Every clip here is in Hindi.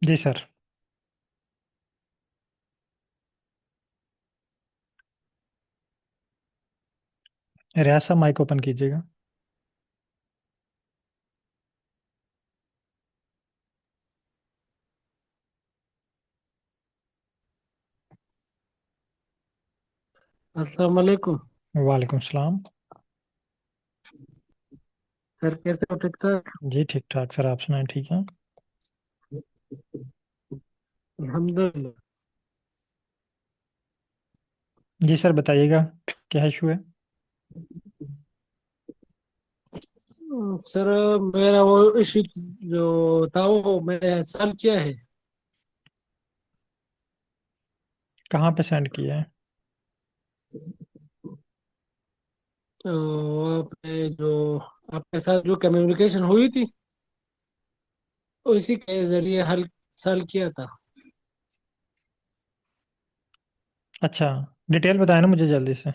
जी सर। रियाज साहब माइक ओपन कीजिएगा। अस्सलाम वालेकुम। वालेकुम सलाम। सर कैसे हो? ठीक ठाक। जी ठीक ठाक सर, आप सुनाएं, ठीक है। अल्हम्दुलिल्लाह। जी सर बताइएगा, क्या इशू है। सर मेरा वो इशू जो था वो मैंने सॉल्व किया है। कहाँ पे सेंड किया है। आपने जो आपके साथ जो कम्युनिकेशन हुई थी उसी के जरिए हल सॉल्व किया था। अच्छा, डिटेल बताएं ना मुझे जल्दी से।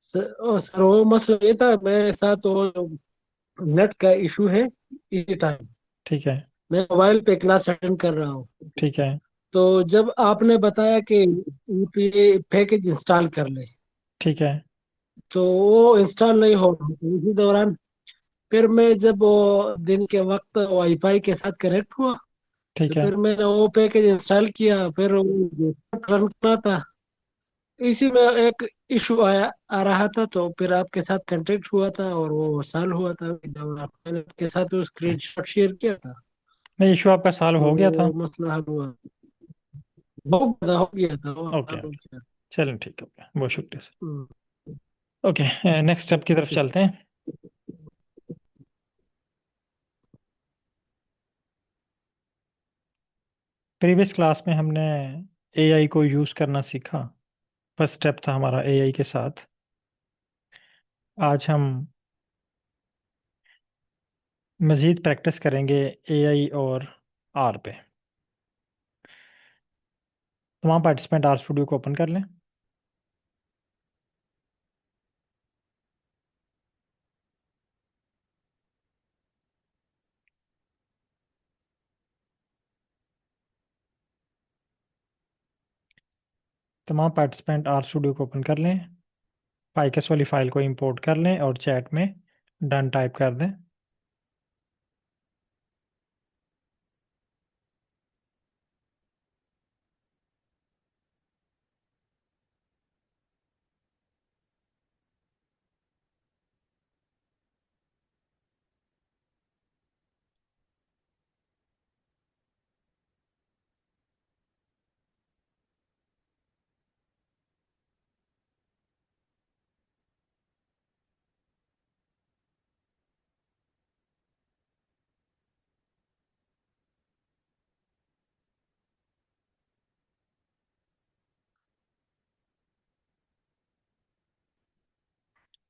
सर वो मसला ये था मेरे साथ वो नेट का इशू है इसी टाइम। ठीक है। मैं मोबाइल पे क्लास अटेंड कर रहा हूँ। ठीक है। तो जब आपने बताया कि यूपीए पैकेज इंस्टॉल कर ले ठीक है। तो वो इंस्टॉल नहीं हो रहा था। इसी दौरान फिर मैं जब वो दिन के वक्त वाईफाई के साथ कनेक्ट हुआ तो ठीक है। फिर मैंने वो पैकेज इंस्टॉल किया। फिर वो रन करना था, इसी में एक इशू आया आ रहा था। तो फिर आपके साथ कांटेक्ट हुआ था और वो सॉल्व हुआ था जब मैंने आपके साथ वो स्क्रीनशॉट शेयर किया था। नहीं, इशू आपका सॉल्व तो हो गया था। वो मसला हल हुआ। हो गया था वो ओके हल हो ओके। गया। चलें ठीक है, ओके, बहुत शुक्रिया सर। हम्म, ओके, नेक्स्ट स्टेप की तरफ चलते हैं। प्रीवियस क्लास में हमने एआई को यूज़ करना सीखा। फर्स्ट स्टेप था हमारा एआई के साथ। आज हम मज़ीद प्रैक्टिस करेंगे एआई और आर पे। तमाम पार्टिसिपेंट आर स्टूडियो को ओपन कर लें। तमाम पार्टिसिपेंट आर स्टूडियो को ओपन कर लें। पाइकस वाली फाइल को इंपोर्ट कर लें और चैट में डन टाइप कर दें।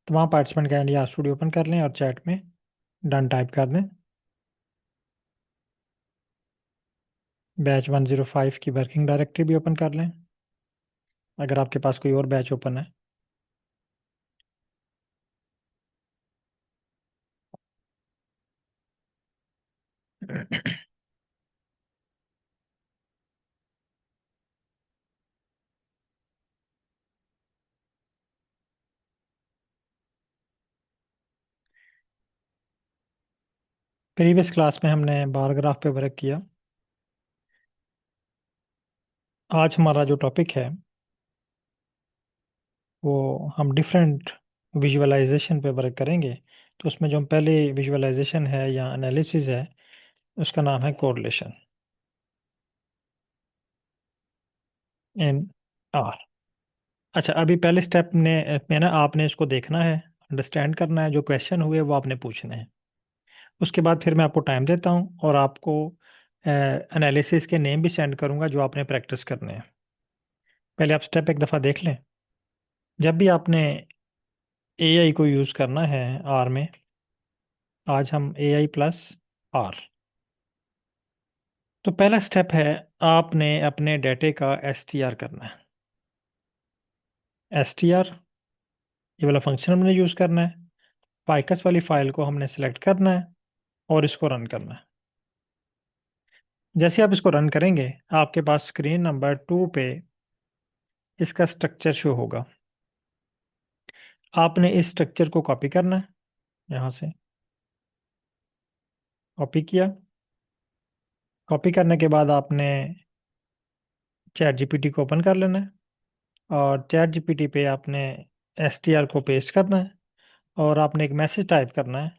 तमाम पार्टिसिपेंट का इंडिया स्टूडियो ओपन कर लें और चैट में डन टाइप कर दें। बैच 105 की वर्किंग डायरेक्टरी भी ओपन कर लें, अगर आपके पास कोई और बैच ओपन है। प्रीवियस क्लास में हमने बार ग्राफ पे वर्क किया। आज हमारा जो टॉपिक है वो हम डिफरेंट विजुअलाइजेशन पे वर्क करेंगे। तो उसमें जो हम पहले विजुअलाइजेशन है या एनालिसिस है, उसका नाम है कोरिलेशन इन आर। अच्छा, अभी पहले स्टेप में ना आपने इसको देखना है, अंडरस्टैंड करना है, जो क्वेश्चन हुए वो आपने पूछने हैं। उसके बाद फिर मैं आपको टाइम देता हूँ और आपको एनालिसिस के नेम भी सेंड करूँगा जो आपने प्रैक्टिस करने हैं। पहले आप स्टेप एक दफ़ा देख लें। जब भी आपने एआई को यूज़ करना है आर में, आज हम एआई प्लस आर। तो पहला स्टेप है, आपने अपने डाटे का एसटीआर करना है। एसटीआर ये वाला फंक्शन हमने यूज़ करना है। फाइकस वाली फाइल को हमने सेलेक्ट करना है और इसको रन करना है। जैसे आप इसको रन करेंगे आपके पास स्क्रीन नंबर 2 पे इसका स्ट्रक्चर शो होगा। आपने इस स्ट्रक्चर को कॉपी करना है, यहाँ से कॉपी किया। कॉपी करने के बाद आपने चैट जीपीटी को ओपन कर लेना है और चैट जीपीटी पे आपने एसटीआर को पेस्ट करना है और आपने एक मैसेज टाइप करना है,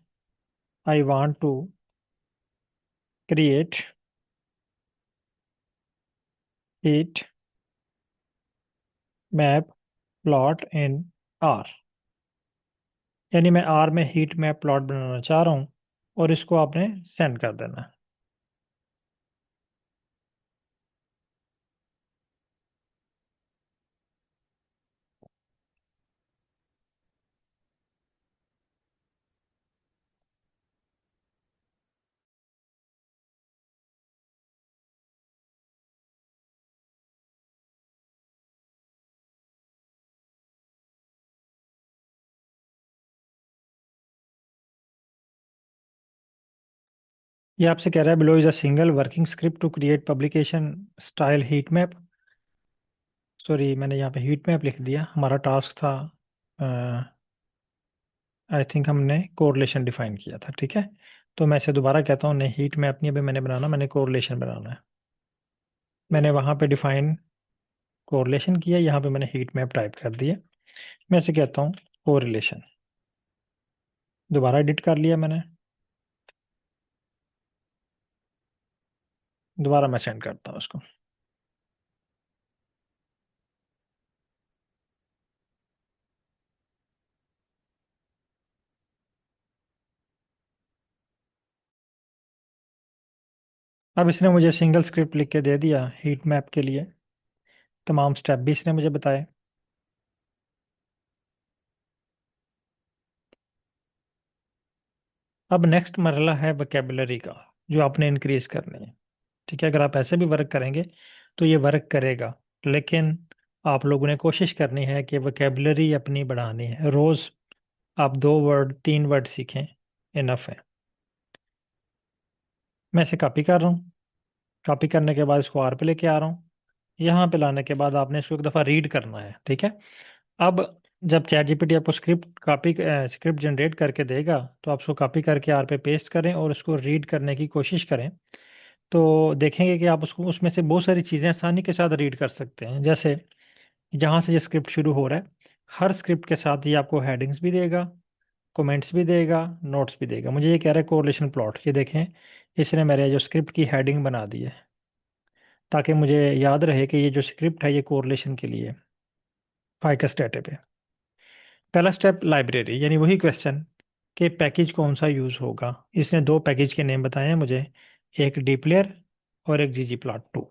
I want to create heat map plot in R. यानी मैं आर में हीट मैप प्लॉट बनाना चाह रहा हूँ और इसको आपने सेंड कर देना है। ये आपसे कह रहा है below is a single working script to create publication style heat map. Sorry, मैंने यहाँ पे हीट मैप लिख दिया, हमारा टास्क था आई थिंक हमने कोरिलेशन डिफाइन किया था, ठीक है। तो मैं इसे दोबारा कहता हूँ, नहीं हीट मैप नहीं अभी मैंने बनाना, मैंने कोरिलेशन बनाना है। मैंने वहाँ पे डिफाइन कोरिलेशन किया, यहाँ पे मैंने हीट मैप टाइप कर दिया। मैं इसे कहता हूँ कोरिलेशन। दोबारा एडिट कर लिया मैंने, दोबारा मैं सेंड करता हूँ उसको। अब इसने मुझे सिंगल स्क्रिप्ट लिख के दे दिया हीट मैप के लिए, तमाम स्टेप भी इसने मुझे बताए। अब नेक्स्ट मरहला है वोकेबलरी का, जो आपने इंक्रीज करनी है। ठीक है, अगर आप ऐसे भी वर्क करेंगे तो ये वर्क करेगा, लेकिन आप लोगों ने कोशिश करनी है कि वोकेबलरी अपनी बढ़ानी है। रोज आप 2 वर्ड 3 वर्ड सीखें, इनफ है। मैं इसे कॉपी कर रहा हूँ। कॉपी करने के बाद इसको आर पे लेके आ रहा हूँ। यहाँ पे लाने के बाद आपने इसको एक दफ़ा रीड करना है, ठीक है। अब जब चैट जीपीटी आपको स्क्रिप्ट जनरेट करके देगा तो आप उसको कॉपी करके आर पे पेस्ट करें और उसको रीड करने की कोशिश करें। तो देखेंगे कि आप उसको उसमें से बहुत सारी चीज़ें आसानी के साथ रीड कर सकते हैं। जैसे जहाँ से ये स्क्रिप्ट शुरू हो रहा है, हर स्क्रिप्ट के साथ ये आपको हेडिंग्स भी देगा, कमेंट्स भी देगा, नोट्स भी देगा। मुझे ये कह रहा है कोरिलेशन प्लॉट, ये देखें इसने मेरे जो स्क्रिप्ट की हेडिंग बना दी है, ताकि मुझे याद रहे कि ये जो स्क्रिप्ट है ये कोरिलेशन के लिए फाइकस डाटा पे। पहला स्टेप लाइब्रेरी, यानी वही क्वेश्चन कि पैकेज कौन सा यूज़ होगा। इसने 2 पैकेज के नेम बताए हैं मुझे, एक डीप्लेयर और एक ggplot2।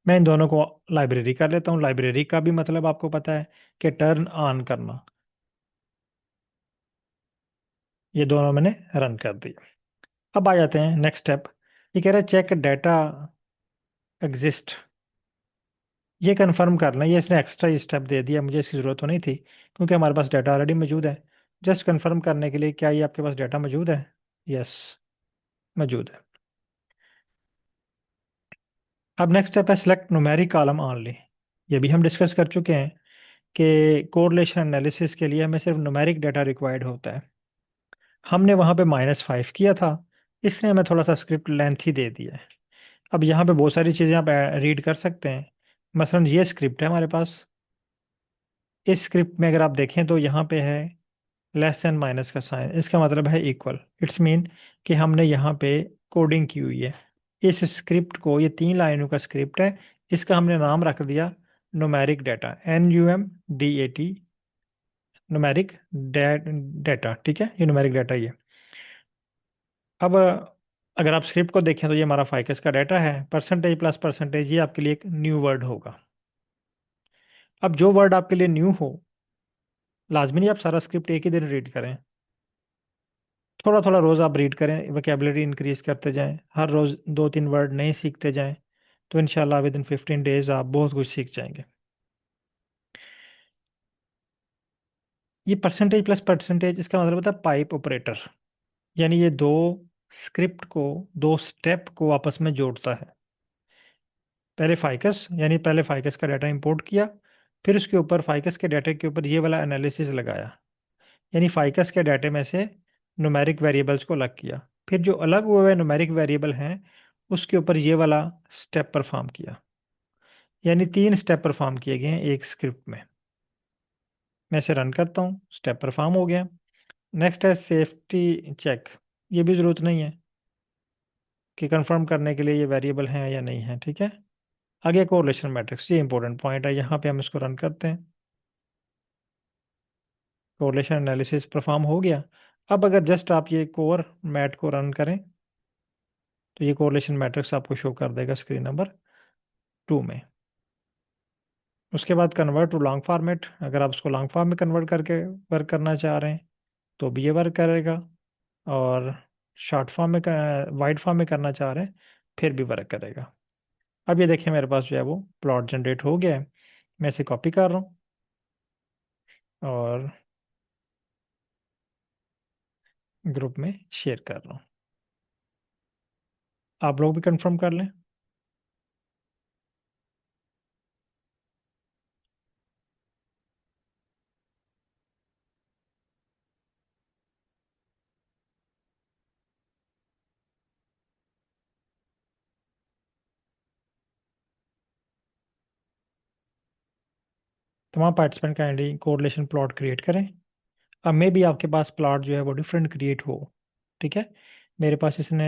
मैं इन दोनों को लाइब्रेरी कर लेता हूँ। लाइब्रेरी का भी मतलब आपको पता है कि टर्न ऑन करना। ये दोनों मैंने रन कर दिए। अब आ जाते हैं नेक्स्ट स्टेप। ये कह रहा है चेक डाटा एग्जिस्ट। ये कंफर्म करना, ये इसने एक्स्ट्रा स्टेप दे दिया, मुझे इसकी ज़रूरत तो नहीं थी क्योंकि हमारे पास डाटा ऑलरेडी मौजूद है। जस्ट कंफर्म करने के लिए क्या ये आपके पास डाटा मौजूद है? यस, मौजूद है। अब नेक्स्ट स्टेप है सिलेक्ट न्यूमेरिक कॉलम ऑनली। ये भी हम डिस्कस कर चुके हैं कि कोरिलेशन एनालिसिस के लिए हमें सिर्फ न्यूमेरिक डाटा रिक्वायर्ड होता है। हमने वहाँ पे -5 किया था, इसने हमें थोड़ा सा स्क्रिप्ट लेंथ ही दे दिया है। अब यहाँ पे बहुत सारी चीज़ें आप रीड कर सकते हैं। मसलन ये स्क्रिप्ट है हमारे पास। इस स्क्रिप्ट में अगर आप देखें तो यहाँ पे है लेस एंड माइनस का साइन, इसका मतलब है इक्वल। इट्स मीन कि हमने यहाँ पे कोडिंग की हुई है। इस स्क्रिप्ट को, ये 3 लाइनों का स्क्रिप्ट है, इसका हमने नाम रख दिया numeric data, NUMDAT, numeric data. ठीक है, ये न्यूमेरिक डाटा ही है। अब अगर आप स्क्रिप्ट को देखें तो ये हमारा फाइकस का डाटा है। परसेंटेज प्लस परसेंटेज ये आपके लिए एक न्यू वर्ड होगा। अब जो वर्ड आपके लिए न्यू हो, लाजमी नहीं आप सारा स्क्रिप्ट एक ही दिन रीड करें। थोड़ा थोड़ा रोज़ आप रीड करें, वोकेबलरी इंक्रीज करते जाएं, हर रोज़ 2-3 वर्ड नए सीखते जाएं, तो इंशाल्लाह विद इन 15 डेज आप बहुत कुछ सीख जाएंगे। ये परसेंटेज प्लस परसेंटेज, इसका मतलब होता है पाइप ऑपरेटर। यानी ये दो स्क्रिप्ट को, 2 स्टेप को आपस में जोड़ता है। पहले फाइकस, यानी पहले फाइकस का डाटा इंपोर्ट किया, फिर उसके ऊपर फाइकस के डाटा के ऊपर ये वाला एनालिसिस लगाया, यानी फाइकस के डाटे में से न्यूमेरिक वेरिएबल्स को अलग किया, फिर जो अलग हुए न्यूमेरिक वेरिएबल हैं उसके ऊपर ये वाला स्टेप परफॉर्म किया। यानी 3 स्टेप परफॉर्म किए गए हैं एक स्क्रिप्ट में। मैं इसे रन करता हूँ, स्टेप परफॉर्म हो गया। नेक्स्ट है सेफ्टी चेक। ये भी ज़रूरत नहीं है कि कंफर्म करने के लिए ये वेरिएबल हैं या नहीं है, ठीक है। आगे कोरिलेशन मैट्रिक्स, ये इंपॉर्टेंट पॉइंट है, यहाँ पे हम इसको रन करते हैं। कोरिलेशन एनालिसिस परफॉर्म हो गया। अब अगर जस्ट आप ये कोर मैट को रन करें तो ये कोरिलेशन मैट्रिक्स आपको शो कर देगा स्क्रीन नंबर 2 में। उसके बाद कन्वर्ट टू लॉन्ग फॉर्मेट, अगर आप उसको लॉन्ग फॉर्म में कन्वर्ट करके वर्क करना चाह रहे हैं तो भी ये वर्क करेगा, और शॉर्ट फॉर्म में, वाइड फॉर्म में करना चाह रहे हैं फिर भी वर्क करेगा। अब ये देखिए मेरे पास जो है वो प्लॉट जनरेट हो गया है। मैं इसे कॉपी कर रहा हूँ और ग्रुप में शेयर कर रहा हूँ। आप लोग भी कंफर्म कर लें। तमाम participant kindly correlation plot create करें। अब मे भी आपके पास प्लॉट जो है वो डिफरेंट क्रिएट हो, ठीक है। मेरे पास इसने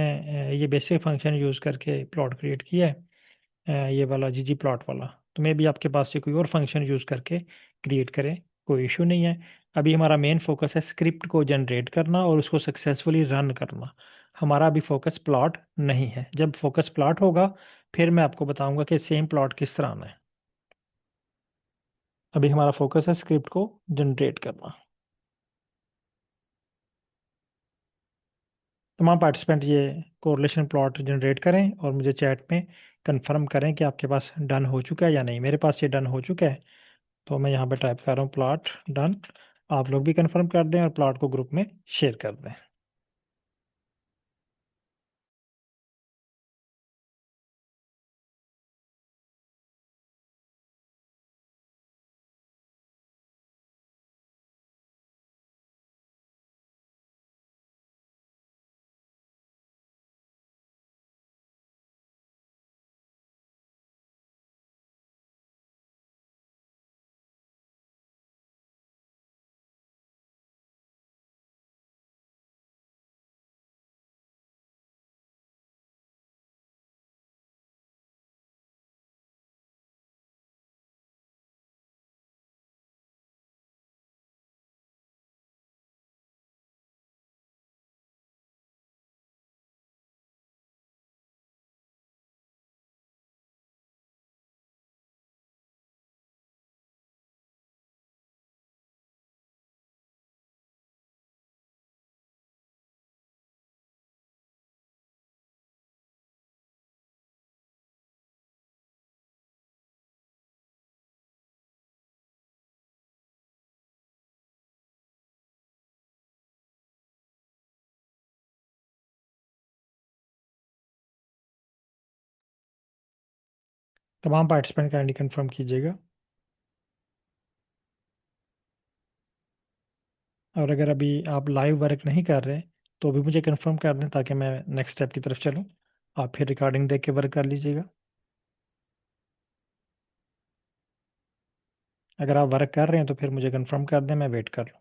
ये बेसिक फंक्शन यूज़ करके प्लॉट क्रिएट किया है, ये वाला जीजी प्लॉट वाला। तो मे भी आपके पास से कोई और फंक्शन यूज़ करके क्रिएट करें, कोई इशू नहीं है। अभी हमारा मेन फोकस है स्क्रिप्ट को जनरेट करना और उसको सक्सेसफुली रन करना। हमारा अभी फोकस प्लॉट नहीं है। जब फोकस प्लॉट होगा फिर मैं आपको बताऊंगा कि सेम प्लॉट किस तरह आना है। अभी हमारा फोकस है स्क्रिप्ट को जनरेट करना। तमाम पार्टिसिपेंट ये कोरिलेशन प्लॉट जनरेट करें और मुझे चैट में कंफर्म करें कि आपके पास डन हो चुका है या नहीं। मेरे पास ये डन हो चुका है, तो मैं यहाँ पे टाइप कर रहा हूँ प्लॉट डन। आप लोग भी कंफर्म कर दें और प्लॉट को ग्रुप में शेयर कर दें। तमाम पार्टिसिपेंट काइंडली कंफर्म कीजिएगा। और अगर अभी आप लाइव वर्क नहीं कर रहे तो भी मुझे कंफर्म कर दें ताकि मैं नेक्स्ट स्टेप की तरफ चलूँ। आप फिर रिकॉर्डिंग देख के वर्क कर लीजिएगा। अगर आप वर्क कर रहे हैं तो फिर मुझे कंफर्म कर दें, मैं वेट कर लूँ।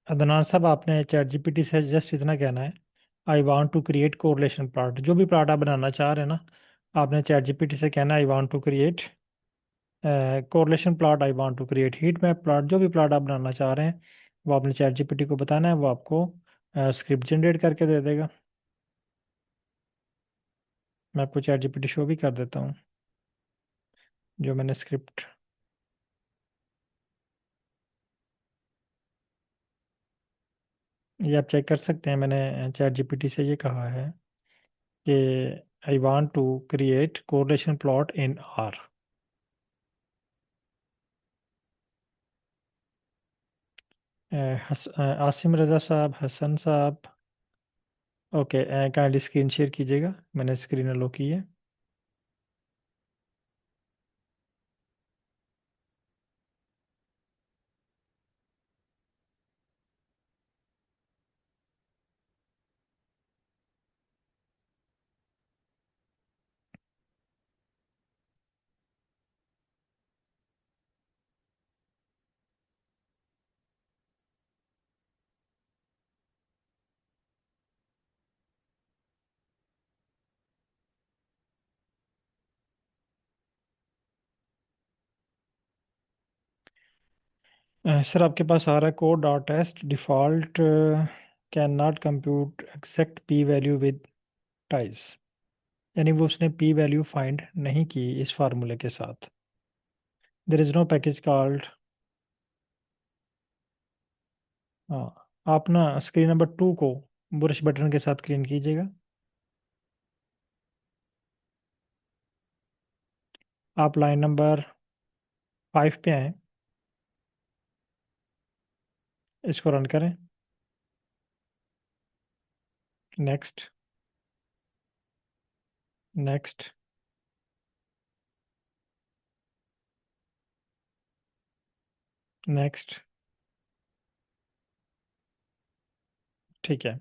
अदनान साहब, आपने चैट जीपीटी से जस्ट इतना कहना है, I want to create correlation plot. जो भी प्लॉट आप बनाना चाह रहे हैं ना, आपने चैट जीपीटी से कहना है I want to create correlation plot, I want to create heat map plot. जो भी प्लॉट आप बनाना चाह रहे हैं वो आपने चैट जीपीटी को बताना है, वो आपको स्क्रिप्ट जनरेट करके दे देगा। मैं आपको चैट जीपीटी शो भी कर देता हूँ जो मैंने स्क्रिप्ट ये आप चेक कर सकते हैं, मैंने चैट जीपीटी से ये कहा है कि I want to create correlation plot in R. Asim Raza साहब, हसन साहब, ओके, काइंडली स्क्रीन शेयर कीजिएगा। मैंने स्क्रीन अलो की है। सर आपके पास आ रहा है code dot test default can not compute exact p value with ties, यानी वो उसने पी वैल्यू फाइंड नहीं की इस फार्मूले के साथ। There is no package called. हाँ, आप ना स्क्रीन नंबर 2 को ब्रश बटन के साथ क्लीन कीजिएगा। आप लाइन नंबर 5 पे आए, इसको रन करें। Next, next, next. ठीक है,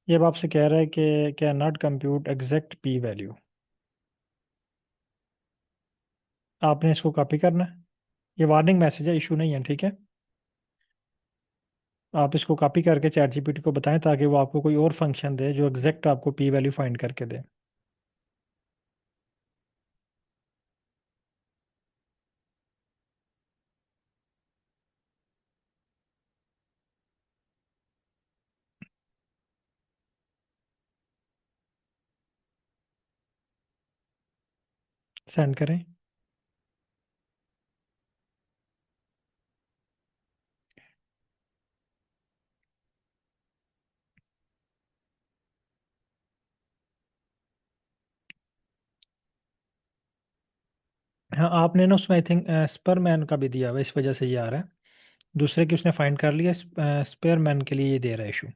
ये अब आपसे कह रहा है कि can not compute exact p value. आपने इसको कॉपी करना है। ये वार्निंग मैसेज है, इशू नहीं है, ठीक है। आप इसको कॉपी करके चैट जीपीटी को बताएं ताकि वो आपको कोई और फंक्शन दे जो एग्जैक्ट आपको पी वैल्यू फाइंड करके दे। सेंड करें। हाँ, आपने ना उसमें आई थिंक स्परमैन का भी दिया हुआ है, इस वजह से ये आ रहा है। दूसरे की उसने फाइंड कर लिया, स्पेयरमैन के लिए ये दे रहा है इशू।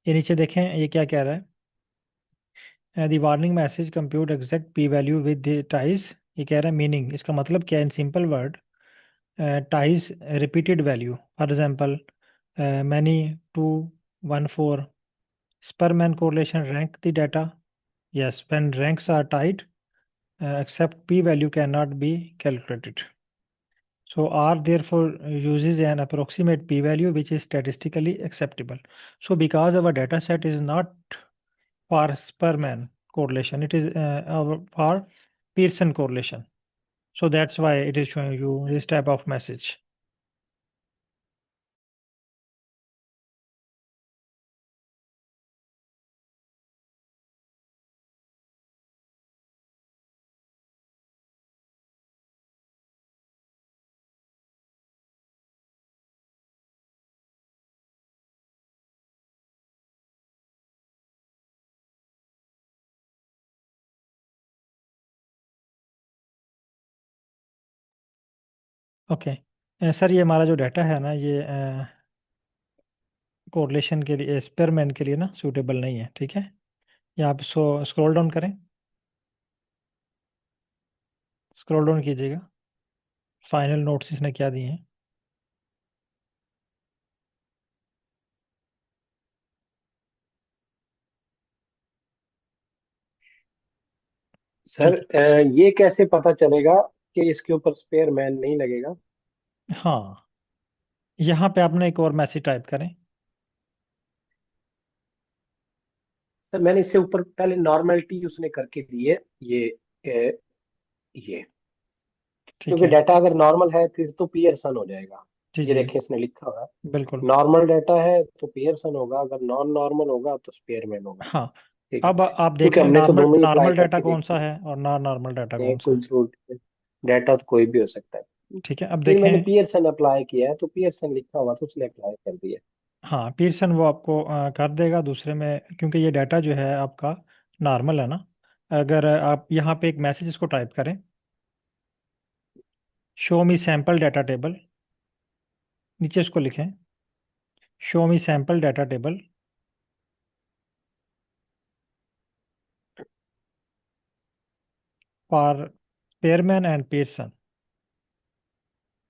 ये नीचे देखें, ये क्या कह रहा है, the warning message compute exact p value with ties. ये कह रहा है मीनिंग, इसका मतलब क्या है in simple word. Ties repeated value, for example many 214। Spearman correlation rank the data, yes when ranks are tied, except p value cannot be calculated. So R therefore uses an approximate p-value which is statistically acceptable. So because our data set is not for Sperman correlation, it is for Pearson correlation. So that's why it is showing you this type of message. Okay, sir ये हमारा जो डाटा है ना, ये कोरिलेशन के लिए, स्पेरमैन के लिए ना सूटेबल नहीं है, ठीक है। यहाँ आप स्क्रॉल डाउन करें, स्क्रॉल डाउन कीजिएगा। फाइनल नोट्स इसने क्या दिए हैं। सर, ठीक ये कैसे पता चलेगा कि इसके ऊपर स्पेयर मैन नहीं लगेगा? है, हाँ, यहाँ पे आपने एक और मैसेज टाइप करें। सर, मैंने इससे ऊपर पहले नॉर्मेलिटी उसने करके दी है। ये ये ठीक क्योंकि है, डाटा अगर नॉर्मल है फिर तो पियर्सन हो जाएगा। जी ये जी, देखिए, इसने लिखा हुआ है बिल्कुल। नॉर्मल डाटा है तो पियर्सन होगा, अगर नॉन नॉर्मल होगा तो स्पेयरमैन होगा। हाँ, ठीक है, अब आप देख क्योंकि लें हमने तो नॉर्मल दोनों ही अप्लाई नॉर्मल डाटा करके कौन सा देखी है। है और नॉन नॉर्मल डाटा ये कौन सा कोई है। जरूरत नहीं, डाटा तो कोई भी हो सकता है। ठीक है, अब फिर देखें। मैंने पियर्सन अप्लाई किया है तो पियर्सन लिखा हुआ तो उसने अप्लाई कर दिया। हाँ, पीयरसन वो आपको कर देगा दूसरे में, क्योंकि ये डाटा जो है आपका नॉर्मल है ना। अगर आप यहाँ पे एक मैसेज इसको टाइप करें, show me sample data table, नीचे इसको लिखें, show me sample data table for Spearman and Pearson,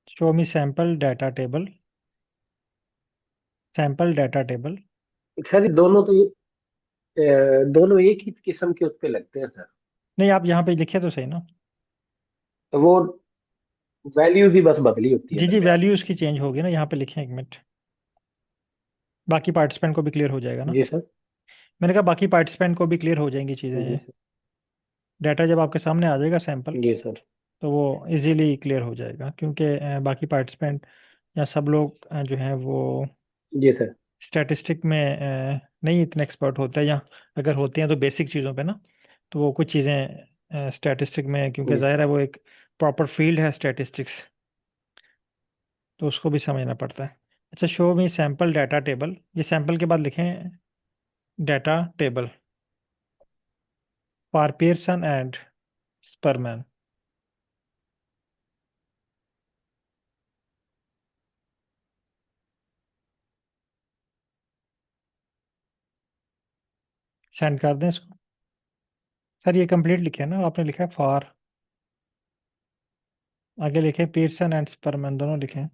show me sample data table, sample data table. Sir ये दोनों तो दोनों एक ही किस्म के उस पे लगते हैं सर। नहीं, आप यहाँ पे लिखे तो सही ना। तो वो वैल्यूज ही बस बदली होती है जी जी, दरमियान में। वैल्यूज की चेंज होगी ना, यहाँ पे लिखें, एक मिनट। बाकी पार्टिसिपेंट को भी क्लियर हो जाएगा ना। जी सर। मैंने कहा बाकी पार्टिसिपेंट को भी क्लियर हो जाएंगी चीज़ें जी ये। सर। डाटा जब आपके सामने आ जाएगा सैंपल, जी सर। तो वो इजीली क्लियर हो जाएगा, क्योंकि बाकी पार्टिसिपेंट या सब लोग जो हैं वो जी सर। स्टैटिस्टिक में नहीं इतने एक्सपर्ट होते हैं, या अगर होते हैं तो बेसिक चीज़ों पे ना। तो वो कुछ चीज़ें स्टैटिस्टिक में, क्योंकि जी जाहिर है वो एक प्रॉपर फील्ड है स्टैटिस्टिक्स, तो उसको भी समझना पड़ता है। अच्छा, show me sample data table, ये सैम्पल के बाद लिखें data table for Pearson and Spearman. Send कर दें इसको। सर ये कंप्लीट लिखे ना, आपने लिखा है फॉर, आगे लिखे पियर्सन एंड स्परमैन, दोनों लिखे।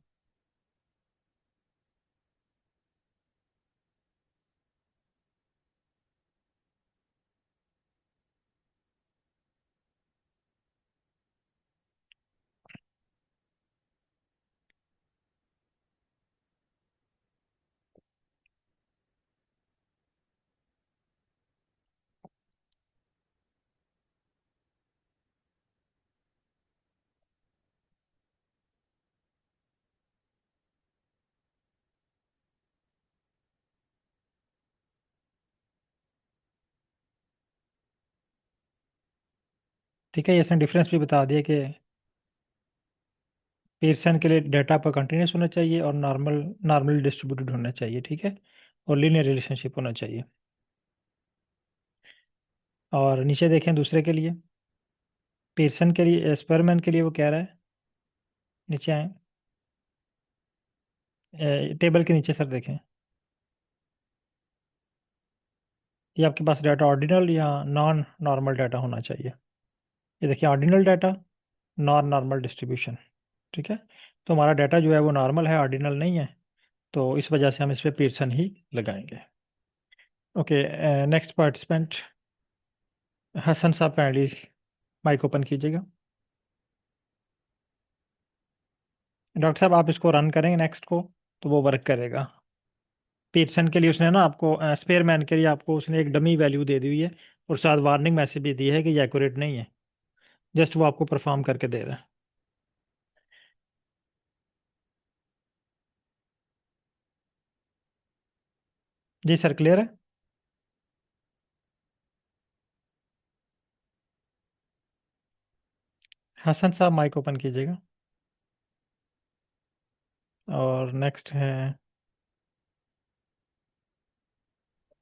ठीक है, ये इसने डिफरेंस भी बता दिया कि पियर्सन के लिए डाटा पर कंटिन्यूस होना चाहिए, और नॉर्मल नॉर्मल डिस्ट्रीब्यूटेड होना चाहिए, ठीक है, और लीनियर रिलेशनशिप होना चाहिए। और नीचे देखें दूसरे के लिए, पियर्सन के लिए, स्परमैन के लिए वो कह रहा है, नीचे आए, टेबल के नीचे सर देखें, ये आपके पास डाटा ऑर्डिनल या नॉन नॉर्मल डाटा होना चाहिए। ये देखिए, ordinal data, non normal distribution, ठीक है। तो हमारा डाटा जो है वो नॉर्मल है, ऑर्डिनल नहीं है, तो इस वजह से हम इस पे पियर्सन ही लगाएंगे। ओके, नेक्स्ट पार्टिसिपेंट हसन साहब, काइंडली माइक ओपन कीजिएगा। डॉक्टर साहब आप इसको रन करेंगे नेक्स्ट को, तो वो वर्क करेगा। पीटसन के लिए उसने ना आपको, स्पेयरमैन के लिए आपको उसने एक डमी वैल्यू दे दी हुई है, और साथ वार्निंग मैसेज भी दी है कि ये एक्यूरेट नहीं है, जस्ट वो आपको परफॉर्म करके दे रहा है। जी सर, क्लियर है। हसन साहब माइक ओपन कीजिएगा। और नेक्स्ट है,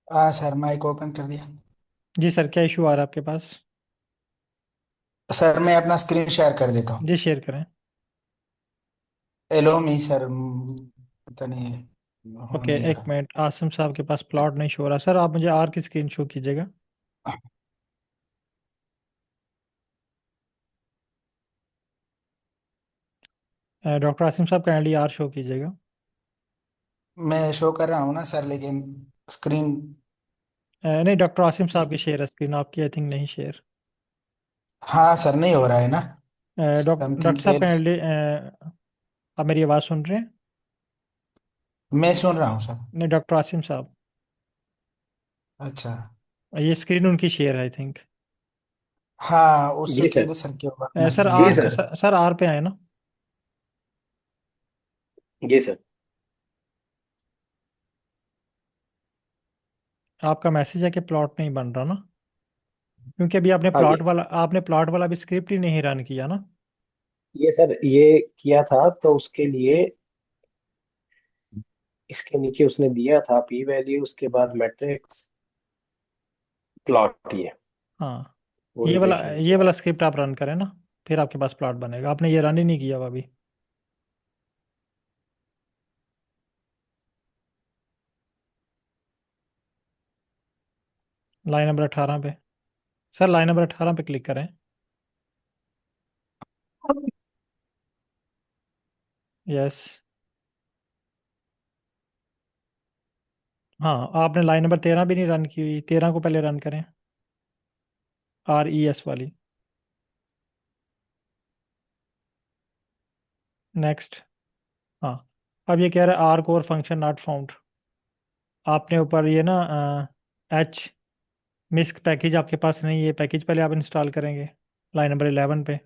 हाँ सर, माइक ओपन कर दिया। जी सर, क्या इशू आ रहा है आपके पास? सर मैं अपना स्क्रीन शेयर कर देता हूँ। जी शेयर करें। एलो मी सर, पता नहीं है, हो ओके, नहीं आ एक रहा। मिनट, आसिम साहब के पास प्लॉट नहीं शो हो रहा सर, आप मुझे आर की स्क्रीन शो कीजिएगा। डॉक्टर आसिम साहब काइंडली आर शो कीजिएगा। मैं शो कर रहा हूँ ना सर, लेकिन स्क्रीन। नहीं, डॉक्टर आसिम साहब की शेयर है स्क्रीन, आपकी आई थिंक नहीं शेयर। हाँ सर, नहीं हो रहा है ना। डॉक्टर समथिंग साहब एल्स। काइंडली, आप मेरी आवाज़ सुन रहे हैं? मैं सुन रहा हूँ सर। नहीं, डॉक्टर आसिम साहब, अच्छा। ये स्क्रीन उनकी शेयर है आई थिंक। हाँ, उससे जी कह सर। दो सर कि वो अपना सर स्क्रीन जी आर, बंद सर। कर। सर आर पे आए ना। जी सर। आपका मैसेज है कि प्लॉट नहीं बन रहा ना, क्योंकि अभी हाँ जी। आपने प्लॉट वाला भी स्क्रिप्ट ही नहीं रन किया ना। ये सर ये किया था तो उसके लिए इसके नीचे उसने दिया था पी वैल्यू, उसके बाद मैट्रिक्स, प्लॉट, ये हाँ, वो ये वाला रिलेशन ये दिया वाला है। स्क्रिप्ट आप रन करें ना, फिर आपके पास प्लॉट बनेगा। आपने ये रन ही नहीं किया हुआ अभी। लाइन नंबर 18 पे। सर लाइन नंबर 18 पे क्लिक करें। यस। हाँ, आपने लाइन नंबर 13 भी नहीं रन की हुई, 13 को पहले रन करें। RES वाली। नेक्स्ट। हाँ, अब ये कह रहा है R core function not found. आपने ऊपर ये ना एच मिस्क पैकेज आपके पास नहीं है, ये पैकेज पहले आप इंस्टॉल करेंगे लाइन नंबर 11 पे।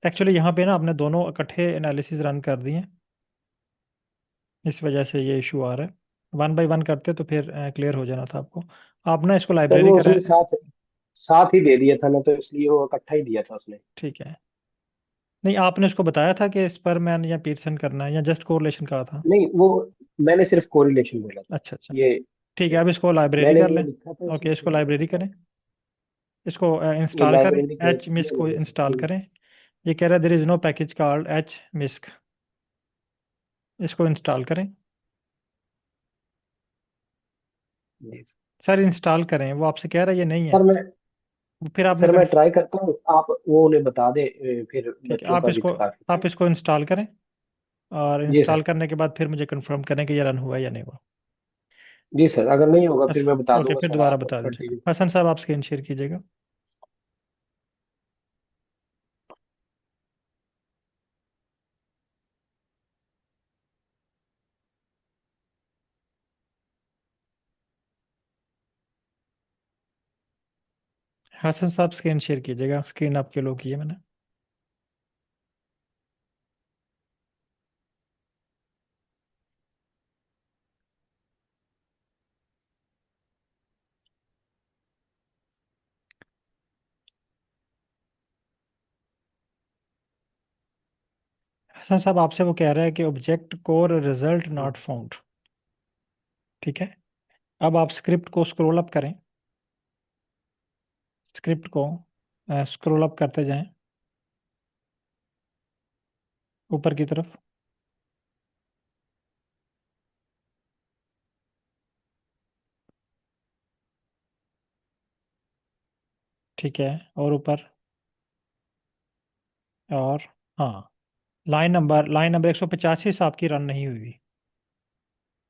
एक्चुअली यहाँ पे ना आपने दोनों इकट्ठे एनालिसिस रन कर दिए, इस वजह से ये इशू आ रहा है। वन बाय वन करते तो फिर क्लियर हो जाना था आपको। आप ना इसको सर लाइब्रेरी वो करें। उसने साथ साथ ही दे दिया था ना, तो इसलिए वो इकट्ठा ही दिया था उसने। ठीक है। नहीं, आपने इसको बताया था कि स्परमैन या पीटरसन करना है, या जस्ट कोरिलेशन कहा था? नहीं, वो मैंने सिर्फ कोरिलेशन बोला था। अच्छा अच्छा। ये ठीक है, अब इसको लाइब्रेरी मैंने कर ये लें। लिखा था ओके, इसमें, इसको मैंने लाइब्रेरी लिखा करें। था। इसको ये इंस्टॉल करें। लाइब्रेरी एच मिस्क को मैंने इंस्टॉल करें। ये कह रहा है there is no package called H misc. इसको इंस्टॉल करें। जी। सर इंस्टॉल करें, वो आपसे कह रहा है ये नहीं है। सर मैं फिर आपने सर मैं कन्फ ट्राई करता हूँ, आप वो उन्हें बता दे, फिर ठीक है, बच्चों का भी काफी आप है। इसको इंस्टॉल करें। और जी इंस्टॉल सर। करने के बाद फिर मुझे कंफर्म करें कि ये रन हुआ या नहीं हुआ। जी सर, अगर नहीं होगा फिर बस। मैं बता ओके, दूंगा फिर सर, दोबारा आप बता दीजिएगा। कंटिन्यू। हसन साहब, आप स्क्रीन शेयर कीजिएगा। हसन साहब स्क्रीन शेयर कीजिएगा, स्क्रीन आपके लो की है मैंने। हसन साहब, आपसे वो कह रहा है कि object core result not found. ठीक है। अब आप स्क्रिप्ट को स्क्रॉल अप करें। स्क्रिप्ट को स्क्रॉल अप करते जाएं ऊपर की तरफ। ठीक है, और ऊपर। और हाँ, लाइन नंबर 185 से आपकी रन नहीं हुई।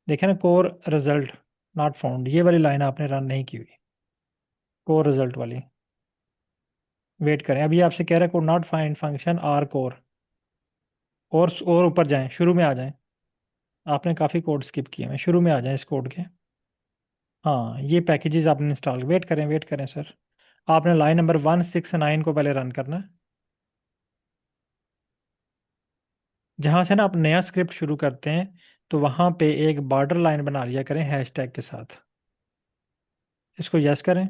देखे ना, कोर रिजल्ट नॉट फाउंड, ये वाली लाइन आपने रन नहीं की हुई, कोर रिजल्ट वाली। वेट करें, अभी आपसे कह रहा है could not find function R core. और ऊपर जाएं, शुरू में आ जाएं। आपने काफ़ी कोड स्किप किए हैं, शुरू में आ जाएं इस कोड के। हाँ, ये पैकेजेस आपने इंस्टॉल, वेट करें सर। आपने लाइन नंबर 169 को पहले रन करना है। जहाँ से ना आप नया स्क्रिप्ट शुरू करते हैं, तो वहाँ पे एक बॉर्डर लाइन बना लिया करें हैशटैग के साथ। इसको यस करें।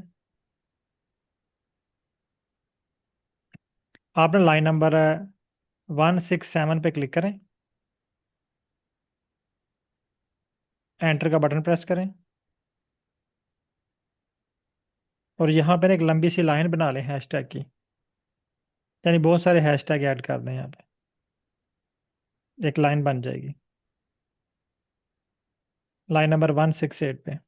आपने लाइन नंबर 167 पे क्लिक करें। एंटर का बटन प्रेस करें। और यहाँ पर एक लंबी सी लाइन बना लें हैशटैग की। यानी बहुत सारे हैशटैग ऐड कर दें यहाँ पे, एक लाइन बन जाएगी। लाइन नंबर 168 पे।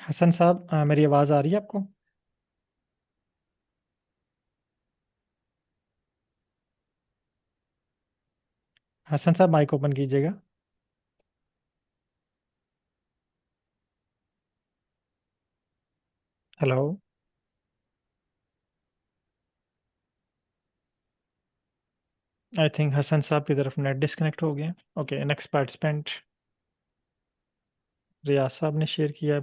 हसन साहब, मेरी आवाज़ आ रही है आपको? हसन साहब, माइक ओपन कीजिएगा। हेलो। आई थिंक हसन साहब की तरफ नेट डिस्कनेक्ट हो गया। ओके, नेक्स्ट पार्टिसिपेंट रियाज साहब ने शेयर किया।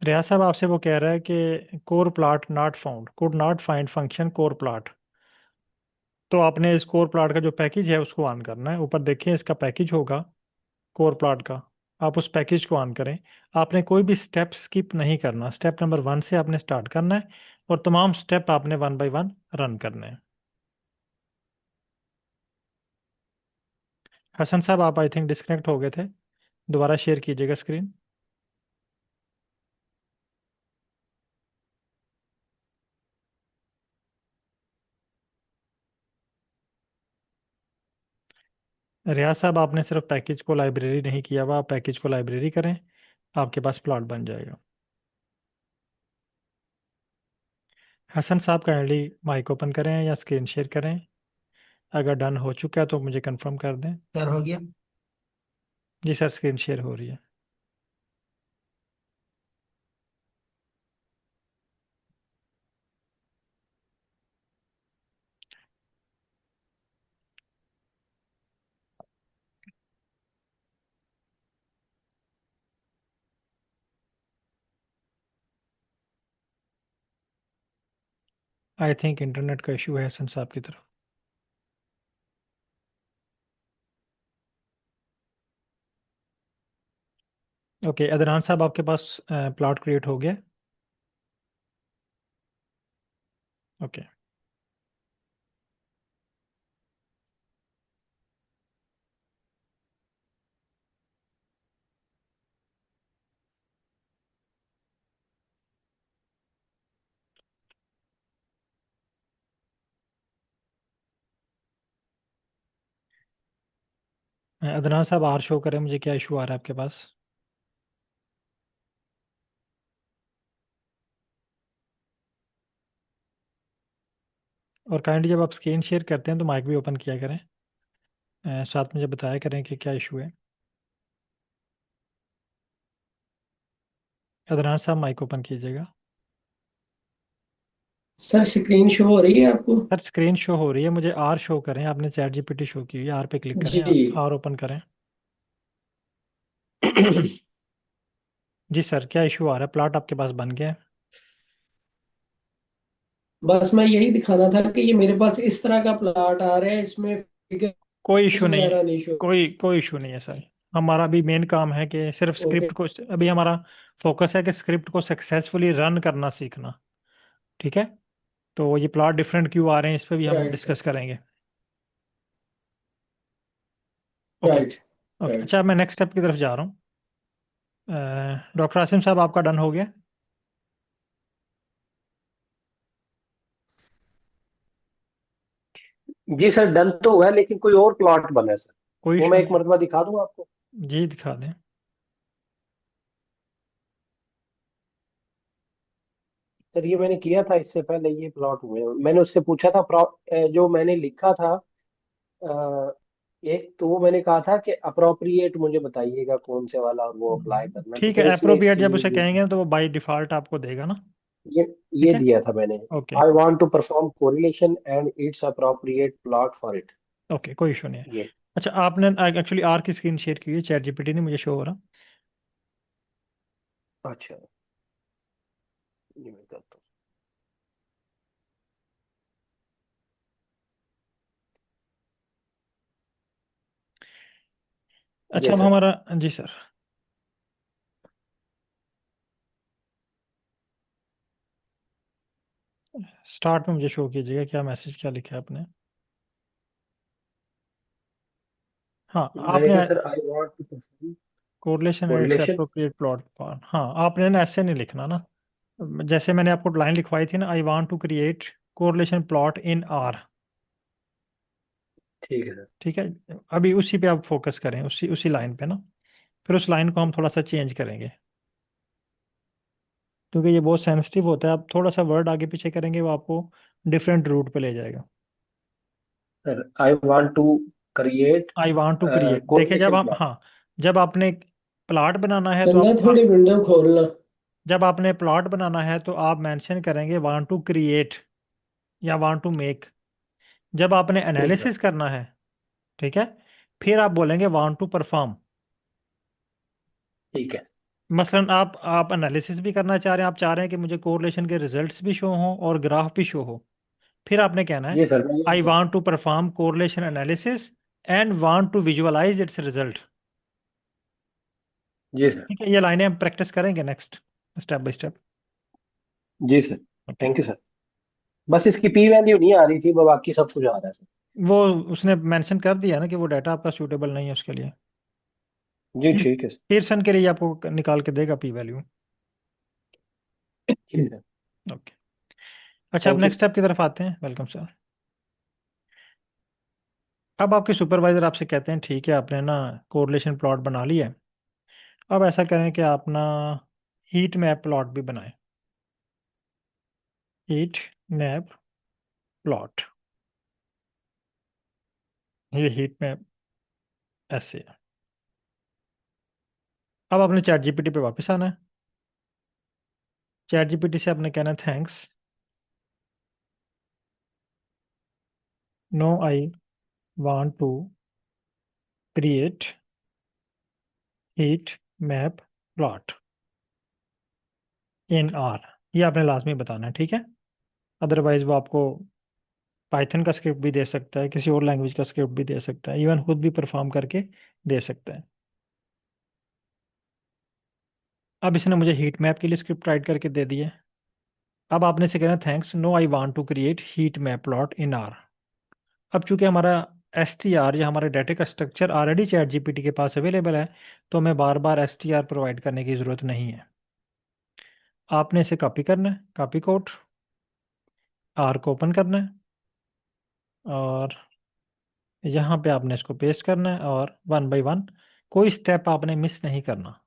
रियाज साहब, आपसे वो कह रहा है कि core plot not found, could not find function core plot. तो आपने स्कोर प्लॉट का जो पैकेज है उसको ऑन करना है। ऊपर देखिए इसका पैकेज होगा कोर प्लॉट का। आप उस पैकेज को ऑन करें। आपने कोई भी स्टेप स्किप नहीं करना। स्टेप नंबर 1 से आपने स्टार्ट करना है और तमाम स्टेप आपने 1 बाय 1 रन करने हैं। हसन साहब आप आई थिंक डिस्कनेक्ट हो गए थे, दोबारा शेयर कीजिएगा स्क्रीन। रियाज साहब आपने सिर्फ पैकेज को लाइब्रेरी नहीं किया हुआ, आप पैकेज को लाइब्रेरी करें, आपके पास प्लॉट बन जाएगा। हसन साहब काइंडली माइक ओपन करें या स्क्रीन शेयर करें। अगर डन हो चुका है तो मुझे कंफर्म कर दें। सर हो गया। जी सर, स्क्रीन शेयर हो रही है। आई थिंक इंटरनेट का इशू है हसन साहब की तरफ। ओके अदनान साहब आपके पास प्लॉट क्रिएट हो गया। ओके अदनान साहब आर शो करें मुझे, क्या इशू आ रहा है आपके पास। और काइंडली जब आप स्क्रीन शेयर करते हैं तो माइक भी ओपन किया करें, साथ मुझे बताया करें कि क्या इशू है। अदनान साहब माइक ओपन कीजिएगा। सर स्क्रीन शो हो रही है आपको? सर स्क्रीन शो हो रही है, मुझे आर शो करें। आपने चैट जीपीटी शो की हुई है, आर पे क्लिक करें, जी। आर ओपन करें। जी सर, क्या इशू आ रहा है। प्लॉट आपके पास बन गया है। बस मैं यही दिखाना था कि ये मेरे पास इस तरह का प्लॉट आ रहा है, इसमें फिगर्स कोई इशू नहीं है, वगैरह नहीं शो। कोई इशू नहीं है सर। हमारा भी मेन काम है कि सिर्फ ओके। स्क्रिप्ट को, अभी हमारा फोकस है कि स्क्रिप्ट को सक्सेसफुली रन करना सीखना। ठीक है, तो ये प्लॉट डिफरेंट क्यों आ रहे हैं इस पे भी हम राइट सर। डिस्कस करेंगे। Okay right. ओके। राइट अच्छा सर। मैं नेक्स्ट स्टेप की तरफ जा रहा हूँ। डॉक्टर आसिम साहब आपका डन हो गया। जी सर, डन तो हुआ है, लेकिन कोई और प्लॉट बना है सर। कोई वो इशू मैं एक नहीं है। मरतबा दिखा दूं आपको। जी दिखा दें। सर ये मैंने किया था इससे पहले, ये प्लॉट हुए हैं। मैंने उससे पूछा था जो मैंने लिखा था। अ, एक तो वो मैंने कहा था कि अप्रोप्रिएट मुझे बताइएगा कौन से वाला, और वो अप्लाई करना, तो ठीक है, फिर उसने अप्रोप्रिएट इसकी जब उसे कहेंगे तो वो बाय डिफॉल्ट आपको देगा ना। ये ठीक ये है। दिया था मैंने। Okay I want to perform correlation and its appropriate plot for it. Okay, कोई इशू नहीं है। ये अच्छा आपने एक्चुअली आर की स्क्रीन शेयर की है, चैट जीपीटी नहीं मुझे शो हो रहा। अच्छा, ये मैं करता हूँ। अच्छा ये अब सर। हमारा, जी सर, स्टार्ट में मुझे शो कीजिएगा क्या मैसेज क्या लिखा है आपने। हाँ मैंने आपने कहा sir I want to perform correlation and its correlation. Appropriate plot for, हाँ आपने ना ऐसे नहीं लिखना ना। जैसे मैंने आपको लाइन लिखवाई थी ना, I want to create correlation plot in R. ठीक है सर। ठीक है, अभी उसी पे आप फोकस करें, उसी उसी लाइन पे ना। फिर उस लाइन को हम थोड़ा सा चेंज करेंगे, क्योंकि ये बहुत सेंसिटिव होता है। आप थोड़ा सा वर्ड आगे पीछे करेंगे वो आपको डिफरेंट रूट पे ले जाएगा। Sir I want to create I want to create, देखिए जब कोरिलेशन आप, प्लॉट। हाँ जब आपने प्लॉट बनाना है तो चंगा आप, हाँ थोड़ी विंडो खोलना। जब आपने प्लॉट बनाना है तो आप मेंशन करेंगे वांट टू क्रिएट या वांट टू मेक। जब आपने ठीक है। एनालिसिस करना है, ठीक है, फिर आप बोलेंगे वांट टू परफॉर्म। ठीक है। मसलन आप एनालिसिस भी करना चाह रहे हैं, आप चाह रहे हैं कि मुझे कोरिलेशन के रिजल्ट्स भी शो हों और ग्राफ भी शो हो, फिर आपने कहना है जी सर, मैं आई यही कर। Want to perform correlation analysis and want to visualize its result. जी सर। ठीक है, ये लाइनें हम प्रैक्टिस करेंगे नेक्स्ट, स्टेप बाय स्टेप। जी sir. Okay. Thank you sir. बस इसकी पी वैल्यू नहीं आ रही थी, बाकी सब कुछ आ रहा है सर। वो उसने मेंशन कर दिया ना कि वो डाटा आपका सूटेबल नहीं है उसके लिए। जी ठीक है सर। पीयरसन के लिए आपको निकाल के देगा पी वैल्यू। जी सर। ओके। अच्छा, अब thank you next sir. Step की तरफ आते हैं। Welcome sir. अब आपके सुपरवाइजर आपसे कहते हैं ठीक है आपने ना कोरिलेशन प्लॉट बना लिया है, अब ऐसा करें कि आप ना हीट मैप प्लॉट भी बनाएं। हीट मैप प्लॉट, ये हीट मैप ऐसे है। अब आपने चैट जीपीटी पे वापस आना है। चैट जीपीटी से आपने कहना है thanks, no I want to create heat map plot in R. ये आपने लाजमी बताना है, ठीक है। अदरवाइज वो आपको पाइथन का स्क्रिप्ट भी दे सकता है, किसी और लैंग्वेज का स्क्रिप्ट भी दे सकता है, इवन खुद भी परफॉर्म करके दे सकता है। अब इसने मुझे हीट मैप के लिए स्क्रिप्ट राइट करके दे दी है। अब आपने से कहना thanks, no I want to create heat map plot in R. अब चूंकि हमारा एस टी आर या हमारे डाटा का स्ट्रक्चर ऑलरेडी चैट जीपीटी के पास अवेलेबल है, तो हमें बार बार एस टी आर प्रोवाइड करने की ज़रूरत नहीं है। आपने इसे कॉपी करना है, कॉपी कोड, आर को ओपन करना है और यहाँ पे आपने इसको पेस्ट करना है और वन बाय वन कोई स्टेप आपने मिस नहीं करना।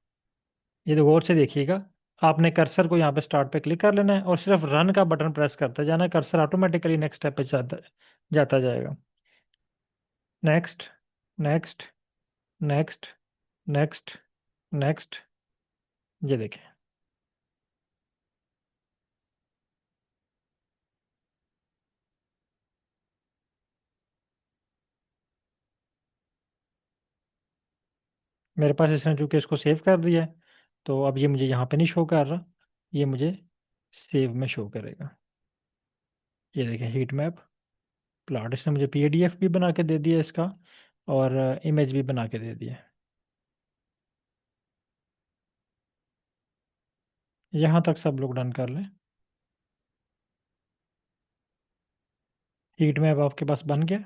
ये तो गौर से देखिएगा, आपने कर्सर को यहाँ पे स्टार्ट पे क्लिक कर लेना है और सिर्फ रन का बटन प्रेस करते जाना है, कर्सर ऑटोमेटिकली नेक्स्ट स्टेप पे जाता जाएगा। Next, next, next, next, next. ये देखें, मेरे पास इसने चूंकि इसको सेव कर दिया है, तो अब ये मुझे यहाँ पे नहीं शो कर रहा, ये मुझे सेव में शो करेगा। ये देखें हीट मैप प्लॉट, इसने मुझे पीडीएफ भी बना के दे दिया इसका और इमेज भी बना के दे दिया। यहाँ तक सब लोग डन कर लें। हीट मैप आपके पास बन गया।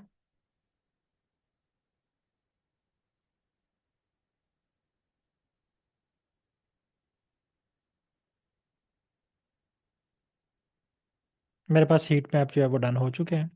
मेरे पास हीट मैप जो है वो डन हो चुके हैं।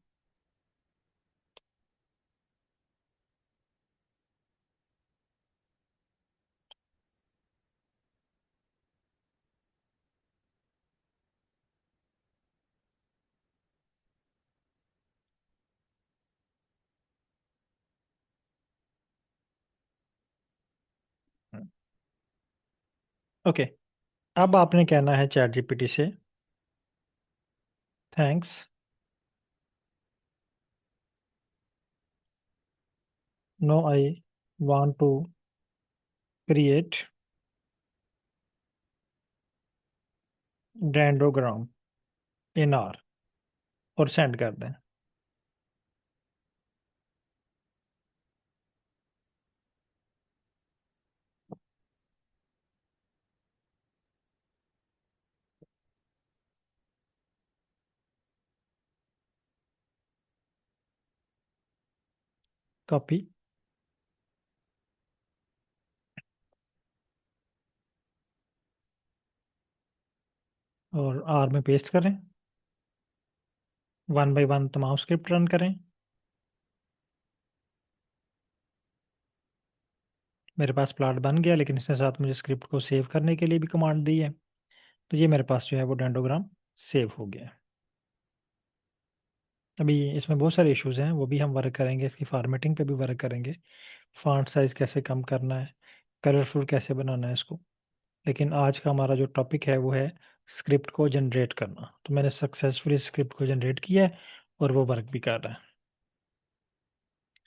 ओके। अब आपने कहना है चैट जीपीटी से thanks, no I want to create dendrogram in R और सेंड कर दें। कॉपी और आर में पेस्ट करें, वन बाय वन तमाम स्क्रिप्ट रन करें। मेरे पास प्लॉट बन गया, लेकिन इसके साथ मुझे स्क्रिप्ट को सेव करने के लिए भी कमांड दी है, तो ये मेरे पास जो है वो डेंडोग्राम सेव हो गया है। अभी इसमें बहुत सारे इश्यूज हैं, वो भी हम वर्क करेंगे, इसकी फॉर्मेटिंग पे भी वर्क करेंगे, फॉन्ट साइज कैसे कम करना है, कलरफुल कैसे बनाना है इसको। लेकिन आज का हमारा जो टॉपिक है वो है स्क्रिप्ट को जनरेट करना। तो मैंने सक्सेसफुली स्क्रिप्ट को जनरेट किया है और वो वर्क भी कर रहा है।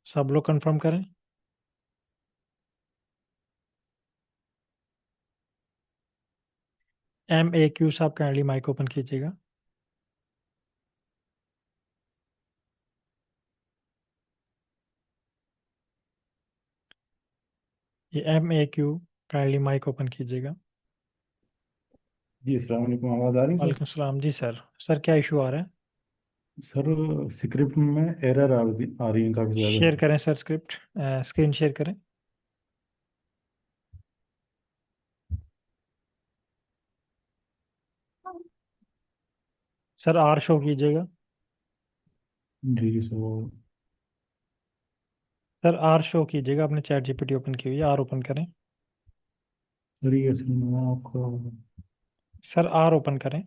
सब लोग कंफर्म करें। एम ए क्यू साहब काइंडली माइक ओपन कीजिएगा। ये MAQ, काइंडली माइक ओपन कीजिएगा। जी अस्सलाम वालेकुम, आवाज़ आ रही है सर? वालेकुम सलाम जी सर। सर क्या इशू आ रहा है? सर स्क्रिप्ट में एरर आ रही है काफ़ी ज़्यादा। शेयर करें सर स्क्रिप्ट, स्क्रीन शेयर करें। सर R शो कीजिएगा। जी जी सर, वो सर R शो कीजिएगा, आपने चैट GPT ओपन की हुई है, R ओपन करें। सर ये असल में आपका। सर R ओपन करें।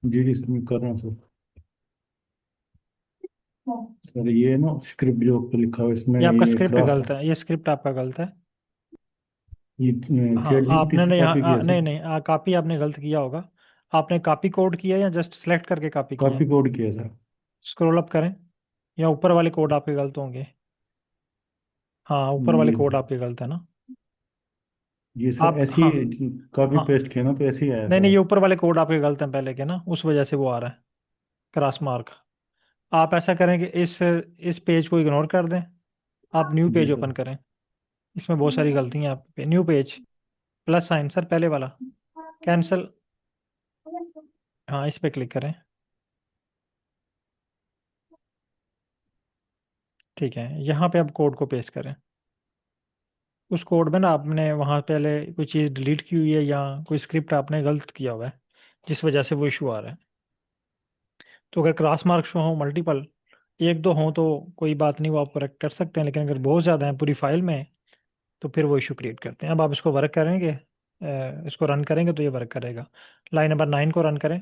जी जी सर, मैं कर रहा हूँ सर। सर ये ना स्क्रिप्ट जो ऊपर लिखा हुआ है इसमें ये आपका ये स्क्रिप्ट क्रॉस, गलत है, ये स्क्रिप्ट आपका गलत है। ये हाँ चैट जीपीटी आपने से नहीं, कॉपी हाँ किया नहीं सर। नहीं, कॉपी आपने गलत किया होगा। आपने कॉपी कोड किया या जस्ट सेलेक्ट करके कॉपी किया है? कॉपी कोड किया सर। स्क्रॉल अप करें, या ऊपर वाले कोड आपके गलत होंगे। हाँ ऊपर वाले ये कोड आपके गलत है ना। ये सर आप ऐसे हाँ, ही कॉपी हाँ पेस्ट किया ना तो ऐसे ही आया नहीं नहीं, सर। ये ऊपर वाले कोड आपके गलत हैं पहले के ना, उस वजह से वो आ रहा है क्रॉस मार्क। आप ऐसा करें कि इस पेज को इग्नोर कर दें, आप न्यू जी पेज सर। ओपन करें। इसमें बहुत सारी गलतियां हैं। आप पे new page, plus sign sir पहले वाला, कैंसिल, हाँ इस पे क्लिक करें। ठीक है, यहाँ पे आप कोड को पेस्ट करें। उस कोड में ना आपने वहाँ पहले कोई चीज़ डिलीट की हुई है या कोई स्क्रिप्ट आपने गलत किया हुआ है, जिस वजह से वो इशू आ रहा है। तो अगर क्रॉस मार्क शो हो मल्टीपल, एक दो हों तो कोई बात नहीं, वो आप करेक्ट कर सकते हैं, लेकिन अगर बहुत ज़्यादा है पूरी फाइल में, तो फिर वो इशू क्रिएट करते हैं। अब आप इसको वर्क करेंगे, इसको रन करेंगे तो ये वर्क करेगा। लाइन नंबर 9 को रन करें।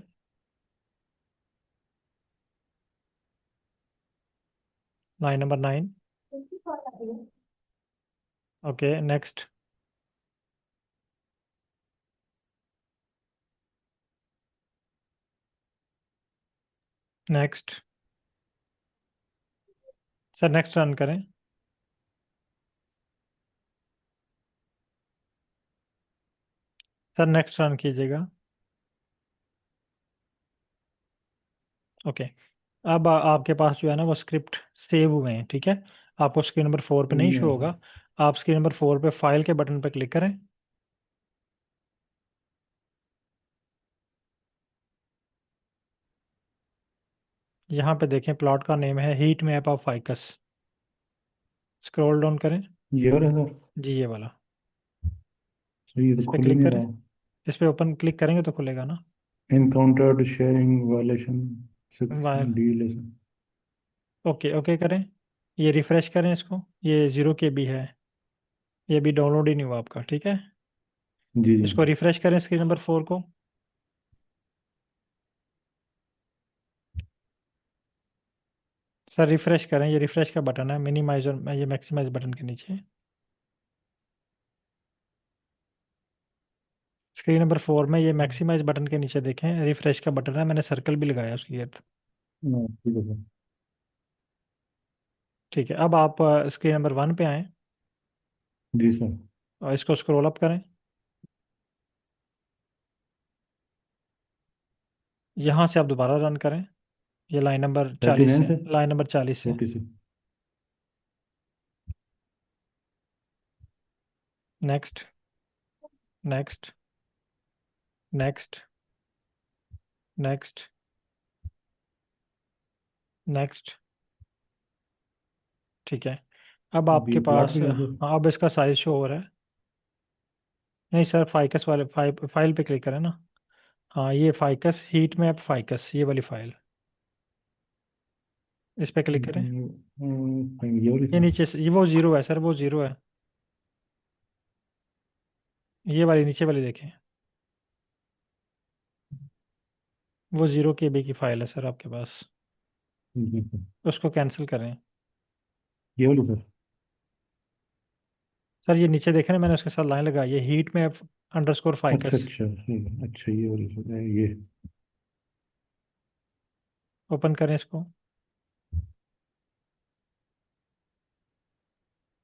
Line number 9। Okay next. Next. Sir next run करें। सर नेक्स्ट रन कीजिएगा। ओके। अब आपके पास जो है ना वो स्क्रिप्ट सेव हुए हैं, ठीक है। आपको स्क्रीन नंबर 4 पे नहीं नहीं शो आया होगा। सर। आप स्क्रीन नंबर 4 पे फाइल के बटन पे क्लिक करें। यहाँ पे देखें प्लॉट का नेम है heat map of ficus. Scroll down करें। ये वाला सर? जी ये वाला। सर ये तो इस पे खुल ही क्लिक नहीं करें। रहा। इस पे ओपन क्लिक करेंगे तो खुलेगा ना। Encountered sharing violation, six wire. Deletion. Okay okay करें। ये रिफ्रेश करें इसको, ये 0 KB है, ये भी डाउनलोड ही नहीं हुआ आपका, ठीक है। जी जी। इसको रिफ्रेश करें स्क्रीन नंबर 4 को। सर रिफ्रेश करें, ये रिफ्रेश का बटन है मिनिमाइज और ये मैक्सिमाइज बटन के नीचे। स्क्रीन नंबर 4 में ये मैक्सिमाइज बटन के नीचे देखें रिफ्रेश का बटन है, मैंने सर्कल भी लगाया उसकी गिर्द। हाँ, ठीक है सर। ठीक है, अब आप स्क्रीन नंबर 1 पे आएँ जी सर। और इसको स्क्रॉल अप करें। यहाँ से आप दोबारा रन करें, ये लाइन नंबर 40 39 से, से लाइन नंबर 40 से। 40 से। Next. Next. Next. Next. Next. ठीक है, अब अभी आपके प्लॉट पास में गया सर। हाँ अब इसका साइज शो हो रहा है। नहीं सर फाइकस वाले फाइल पे क्लिक करें ना। हाँ ये फाइकस हीट मैप फाइकस, ये वाली फाइल, इस पे क्लिक करें। ये वाली ये सर। नीचे से, ये वो जीरो है सर, वो जीरो है। ये वाली नीचे वाली देखें, वो 0 KB की फाइल है सर आपके पास, जी सर। उसको कैंसिल करें। ये वाली सर। सर ये नीचे देखें ना, मैंने उसके साथ लाइन लगाई है हीट मैप अंडरस्कोर अच्छा फाइकस। अच्छा ठीक है, अच्छा ये वाली सर ये। ओपन करें इसको।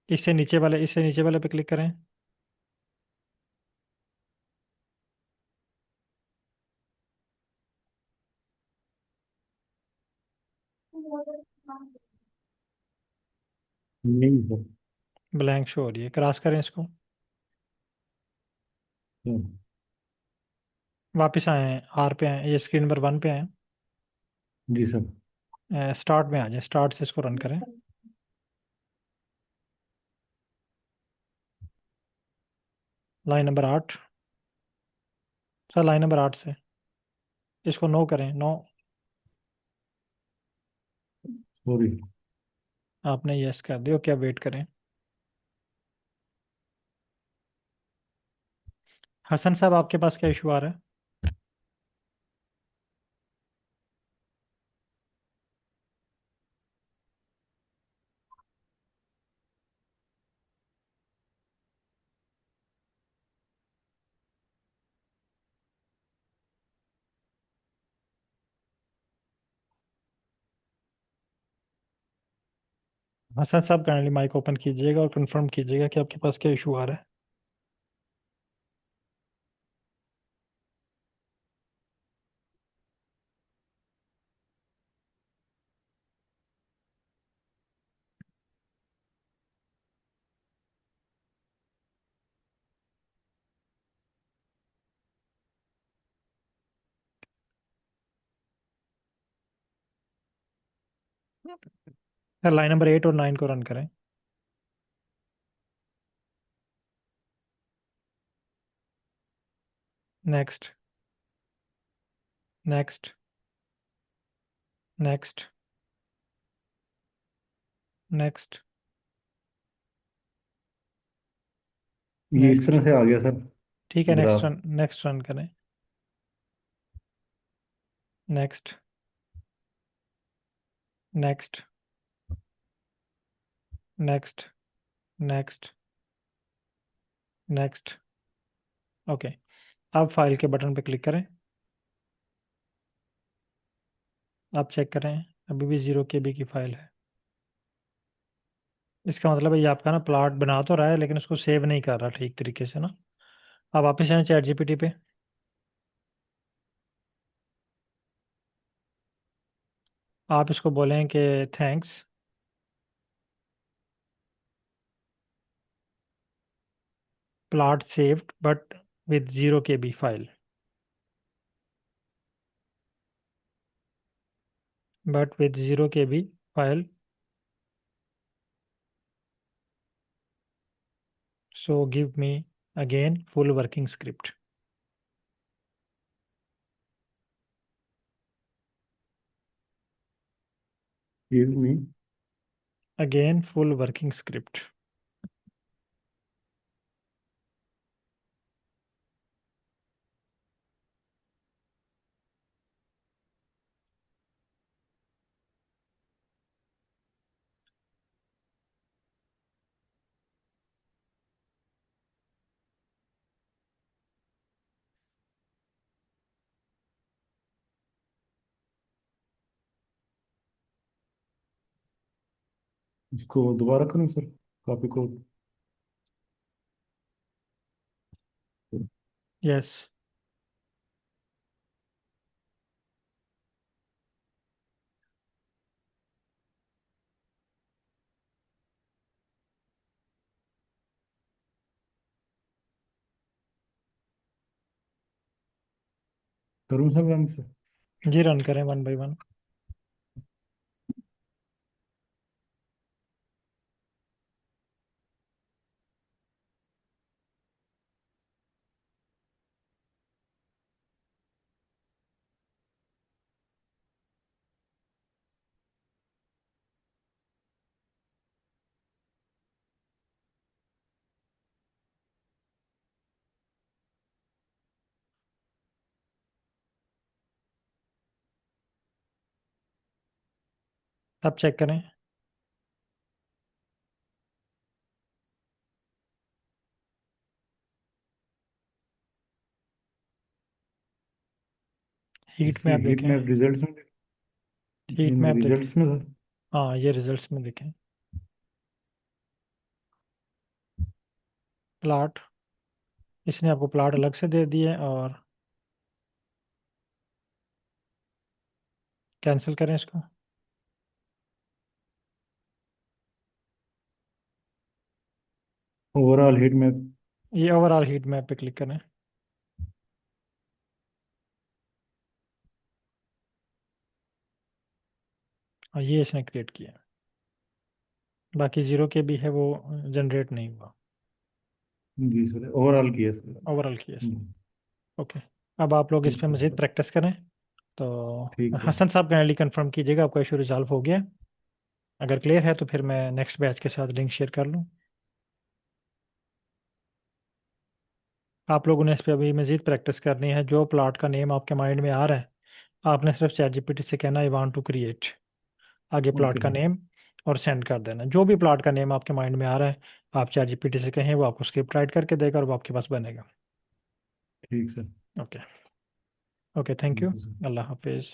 इससे नीचे वाले पे क्लिक करें। नहीं सर। ब्लैंक शो हो रही है, क्रॉस करें इसको। हम्म, वापस आए हैं, आर पे आए, ये स्क्रीन नंबर 1 पे आए। जी सर। स्टार्ट में आ जाए, स्टार्ट से इसको रन करें। Line number 8। Sir line number 8 से इसको नो करें, नो। सॉरी। आपने यस कर दिया, क्या वेट करें। हसन साहब आपके पास क्या इशू आ रहा है? हसन साहब काइंडली माइक ओपन कीजिएगा और कंफर्म कीजिएगा कि आपके पास क्या इशू आ रहा है। सर लाइन नंबर 8 और 9 को रन करें। नेक्स्ट, नेक्स्ट, नेक्स्ट, नेक्स्ट, ये इस नेक्स्ट। तरह से आ गया सर ठीक है, next graph. Run, next run करें। Next, next, next, next, next. Okay, अब फाइल के बटन पे क्लिक करें। आप चेक करें, अभी भी 0 KB की फाइल है। इसका मतलब है ये आपका ना प्लॉट बना तो रहा है लेकिन उसको सेव नहीं कर रहा ठीक तरीके से ना। अब वापस आए चैट जीपीटी पे। आप इसको बोलें कि thanks, plot saved but with 0 KB file, but with 0 KB file, so give me again full working script. Give me. Again full working script. इसको दोबारा करूँ सर, कॉपी को। Yes. करूँ सर रन से। जी रन करें 1 by 1। अब चेक करें। हीट में इससे आप हीट देखें। मैप रिजल्ट्स में, हीट में इन आप देखें। रिजल्ट्स में सर। हाँ, ये रिजल्ट्स में देखें। प्लॉट, इसने आपको प्लॉट अलग से दे दिए और कैंसिल करें इसको। Overall heat map. ये ओवरऑल हीट मैप पे क्लिक करें। और ये इसने क्रिएट किया, बाकी जीरो के भी है वो जनरेट नहीं हुआ, जी सर, ओवरऑल किया सर। ओवरऑल किया इसने। हम्म, ओके, अब आप लोग इस ठीक पे मज़ीद सर। प्रैक्टिस करें। तो ठीक सर। हसन साहब काइंडली कंफर्म कीजिएगा आपका इशू रिजॉल्व हो गया। अगर क्लियर है तो फिर मैं नेक्स्ट बैच के साथ लिंक शेयर कर लूँ। आप लोगों ने इस पे अभी मज़ीद प्रैक्टिस करनी है। जो प्लॉट का नेम आपके माइंड में आ रहा है, आपने सिर्फ चैट जीपीटी से कहना आई वांट टू क्रिएट, आगे प्लॉट ओके का सर। नेम और सेंड कर देना। जो भी प्लॉट का नेम आपके माइंड में आ रहा है, आप चैट जीपीटी से कहें, वो आपको स्क्रिप्ट राइट करके देगा और वो आपके पास बनेगा। ठीक सर। Okay, okay, thank you. Thank you sir. अल्लाह हाफिज़।